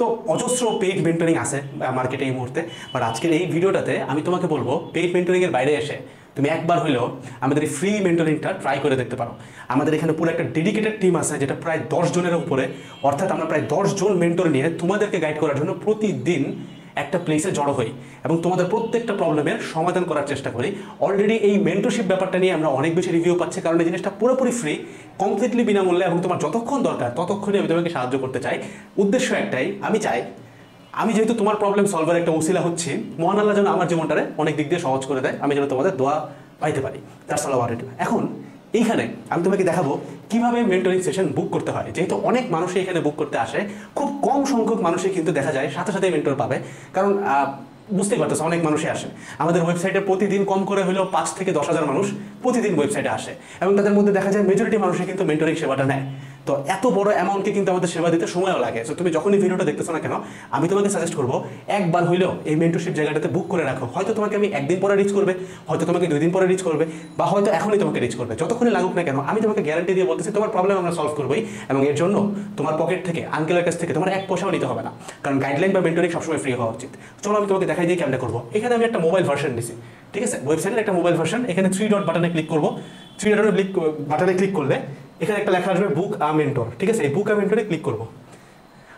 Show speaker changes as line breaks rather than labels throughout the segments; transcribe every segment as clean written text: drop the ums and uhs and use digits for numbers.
তো অজস্র paid mentoring আছে মার্কেটে এই মুহূর্তে, বাট আজকের এই ভিডিওটাতে আমি তোমাকে বলবো পেইড মেন্টরিংয়ের বাইরে এসে তুমি একবার হলেও আমাদের এই ফ্রি মেন্টরিংটা ট্রাই করে দেখতে পারো। আমাদের এখানে পুরো একটা ডেডিকেটেড টিম আছে যেটা প্রায় 10 জনের উপরে, অর্থাৎ আমরা প্রায় 10 জন মেন্টর নিয়ে তোমাদেরকে গাইড করার জন্য প্রতিদিন একটা প্লেসে জড়ো হই এবং তোমাদের প্রত্যেকটা প্রবলেমের সমাধান করার চেষ্টা করি। অলরেডি এই মেন্টরশিপ ব্যাপারটা নিয়ে আমরা অনেক বেশি রিভিউ পাচ্ছি, কারণ এই জিনিসটা পুরোপুরি ফ্রি, কমপ্লিটলি বিনামূল্যে, এবং তোমার যতক্ষণ দরকার ততক্ষণই আমি তোমাকে সাহায্য করতে চাই। উদ্দেশ্য একটাই, আমি যেহেতু তোমার প্রবলেম সলভার একটা ওসিলা হচ্ছি, মহান আল্লাহ যেন আমার জীবনটারে অনেক দিক দিয়ে সহজ করে দেয়, আমি যেন তোমাদের দোয়া পাইতে পারি। That's all about it. এখন এইখানে আমি তোমাকে দেখাবো কিভাবে মেন্টরিং সেশন বুক করতে হয়। যেহেতু অনেক মানুষই এখানে বুক করতে আসে, খুব কম সংখ্যক মানুষই কিন্তু দেখা যায় সাথে সাথে মেন্টর পাবে, কারণ বুঝতেই পারতেছে অনেক মানুষই আসে। আমাদের ওয়েবসাইটে প্রতিদিন কম করে হলেও 5 থেকে 10,000 মানুষ প্রতিদিন ওয়েবসাইটে আসে, এবং তাদের মধ্যে দেখা যায় মেজরিটি মানুষই কিন্তু মেন্টরিং সেবাটা নেয়। তো এত বড় অ্যামাউন্টকে কিন্তু আমাদের সেবা দিতে সময়ও লাগে। সো তুমি যখনই ভিডিওটা দেখতেছো না কেন, আমি তোমাকে সাজেস্ট করবো একবার হইলেও এই মেন্টরশিপ জায়গাটাতে বুক করে রাখো। হয়তো তোমাকে আমি একদিন পরে রিচ করবে, হয়তো তোমাকে 2 দিন পরে রিচ করবে, বা হয়তো এখনই তোমাকে রিচ করবে। যতক্ষণই লাগুক না কেন, আমি তোমাকে গ্যারান্টি দিয়ে বলতেছি তোমার প্রবলেম আমরা সলভ করবোই, এবং এর জন্য তোমার পকেট থেকে, আঙ্কেলের কাছ থেকে তোমার 1 পয়সাও নিতে হবে না, কারণ গাইডলাইন বা মেন্টরিং সবসময় ফ্রি হওয়া উচিত। চলো আমি তোমাকে দেখাই দিয়ে কেমনে করবো। এখানে আমি একটা মোবাইল ভার্সন দিছি, ঠিক আছে, ওয়েবসাইটের একটা মোবাইল ভার্সন। এখানে 3 ডট বাটনে ক্লিক করবো। 3 ডট বাটনে ক্লিক করলে এখানে একটা লেখা আসবে বুক আ মেন্টর, ঠিক আছে। এই বুক আ মেন্টরে ক্লিক করবো।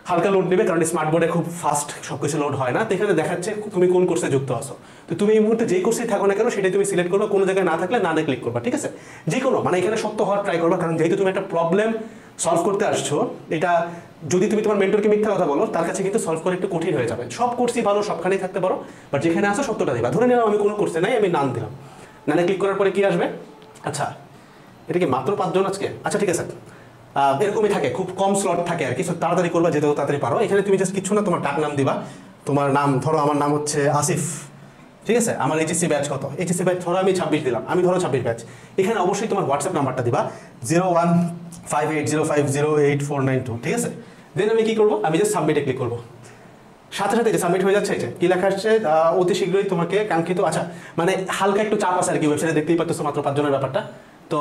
হালকা লোড নেবে, কারণ স্মার্ট বোর্ডে খুব ফাস্ট সব কিছু লোড হয় না। তো এখানে দেখাচ্ছে তুমি কোন কোর্সে যুক্ত আছো। তো তুমি এই মুহূর্তে যেই কোর্সেই থাকো না কেন সেটাই তুমি সিলেক্ট করবে, কোনো জায়গায় না থাকলে না ক্লিক করবা, ঠিক আছে। যে কোনো, মানে এখানে সত্য হওয়ার ট্রাই করবা, কারণ যেহেতু তুমি একটা প্রবলেম সলভ করতে আসছো, এটা যদি তুমি তোমার মেন্টরকে মিথ্যা কথা বলো, তার কাছে কিন্তু সলভ করা একটু কঠিন হয়ে যাবে। সব কোর্সই ভালো, সবখানেই থাকতে পারো, বাট যেখানে আসো সত্যটা দিবা। ধরে নিলাম আমি কোনো কোর্সে নাই, আমি নাম দিলাম, নানে ক্লিক করার পরে কি আসবে, আচ্ছা এটা কি মাত্র 5 জন আজকে, আচ্ছা ঠিক আছে। এরকমই থাকে, খুব কম স্লট থাকে আর কি। তাড়াতাড়ি করবা, যেহেতু তাড়াতাড়ি পারো। এখানে তুমি জাস্ট কিছু না, তোমার ডাক নাম দিবা, তোমার নাম, ধরো আমার নাম হচ্ছে আসিফ, ঠিক আছে। আমার এইচএসসি ব্যাচ কত, এইচএসসি ব্যাচ ধরো আমি 26 দিলাম, আমি ধরো 26 ব্যাচ। এখানে অবশ্যই তোমার হোয়াটসঅ্যাপ নাম্বারটা দিবা 015805089492, ঠিক আছে। দেন আমি কি করবো, আমি জাস্ট সাবমিটে ক্লিক করবো। সাথে সাথে যে সাবমিট হয়ে যাচ্ছে, কি লেখা আসছে, অতি শীঘ্রই তোমাকে কাঙ্ক্ষিত, আচ্ছা মানে হালকা একটু চাপ আছে আর কি ওয়েবসাইটে, দেখতেই পাচ্ছ মাত্র 5 জনের ব্যাপারটা। তো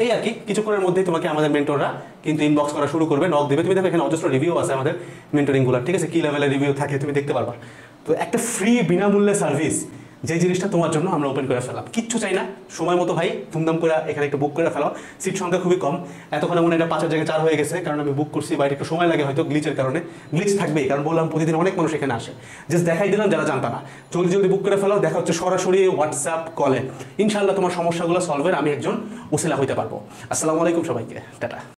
এই আর কি, কিছুক্ষণের মধ্যেই তোমাকে আমাদের মেন্টররা কিন্তু ইনবক্স করা শুরু করবে, নক দেবে। তুমি দেখো এখানে অজস্র রিভিউ আছে আমাদের মেন্টরিংগুলো, ঠিক আছে, কি লেভেলের রিভিউ থাকে তুমি দেখতে পারবা। তো একটা ফ্রি বিনামূল্যে সার্ভিস, যে জিনিসটা তোমার জন্য আমরা ওপেন করে ফেলাম, কিচ্ছু চাই না, সময় মতো ভাই ধুমধাম করে এখানে একটু বুক করে ফেলাও। সিট সংখ্যা খুবই কম, এতক্ষণে মনে এটা 5-এর জায়গায় 4 হয়ে গেছে, কারণ আমি বুক করছি, বাইরে একটু সময় লাগে হয়তো গ্লিচের কারণে। গ্লিচ থাকবেই, কারণ বললাম প্রতিদিন অনেক মানুষ এখানে আসে। জাস্ট দেখাই দিলাম যারা জানতা না, জলদি জলদি বুক করে ফেলাও। দেখা হচ্ছে সরাসরি হোয়াটসঅ্যাপ কলে। ইনশাআল্লাহ তোমার সমস্যাগুলো সলভের আমি একজন ওসিলা হইতে পারবো। আসসালামু আলাইকুম সবাইকে, টাটা।